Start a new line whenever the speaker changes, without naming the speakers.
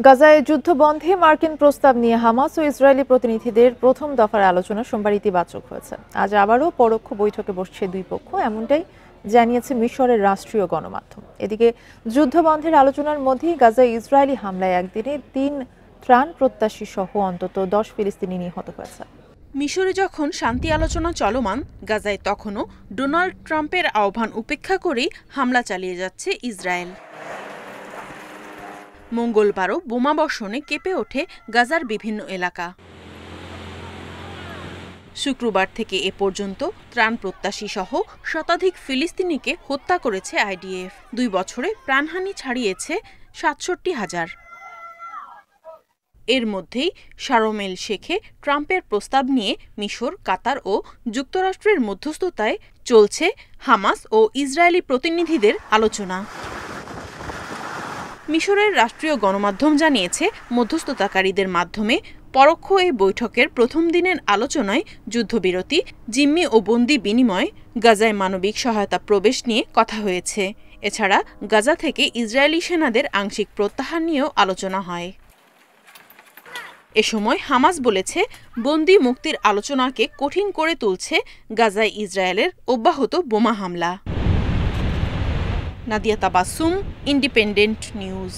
গাজায় যুদ্ধ বন্ধে মার্কিন প্রস্তাব নিয়ে হামাস ও ইসরায়েলি প্রতিনিধিদের প্রথম দফার আলোচনা সোমবার ইতিবাচক হয়েছে। আজ আবারও পরোক্ষ বৈঠকে বসছে দুই পক্ষ, এমনটাই জানিয়েছে মিশরের রাষ্ট্রীয় গণমাধ্যম। এদিকে যুদ্ধ বন্ধের আলোচনার মধ্যেই গাজায় ইসরায়েলি হামলায় একদিনে ৩ ত্রাণ প্রত্যাশী সহ অন্তত ১০ ফিলিস্তিনি নিহত হয়েছে।
মিশরে যখন শান্তি আলোচনা চলমান, গাজায় তখনও ডোনাল্ড ট্রাম্পের আহ্বান উপেক্ষা করেই হামলা চালিয়ে যাচ্ছে ইসরায়েল। মঙ্গলবারও বোমাবর্ষণে কেঁপে ওঠে গাজার বিভিন্ন এলাকা। শুক্রবার থেকে এ পর্যন্ত ত্রাণ প্রত্যাশী সহ শতাধিক ফিলিস্তিনিকে হত্যা করেছে আইডিএফ। ২ বছরে প্রাণহানি ছাড়িয়েছে ৬৭,০০০। এর মধ্যেই শারম এল শেখে ট্রাম্পের প্রস্তাব নিয়ে মিশর, কাতার ও যুক্তরাষ্ট্রের মধ্যস্থতায় চলছে হামাস ও ইসরায়েলি প্রতিনিধিদের আলোচনা। মিশরের রাষ্ট্রীয় গণমাধ্যম জানিয়েছে, মধ্যস্থতাকারীদের মাধ্যমে পরোক্ষ এই বৈঠকের প্রথম দিনের আলোচনায় যুদ্ধবিরতি, জিম্মি ও বন্দি বিনিময়, গাজায় মানবিক সহায়তা প্রবেশ নিয়ে কথা হয়েছে। এছাড়া গাজা থেকে ইসরায়েলি সেনাদের আংশিক প্রত্যাহার নিয়েও আলোচনা হয়। এ সময় হামাস বলেছে, বন্দি মুক্তির আলোচনাকে কঠিন করে তুলছে গাজায় ইসরায়েলের অব্যাহত বোমা হামলা। Nadia Tabassum, independent news.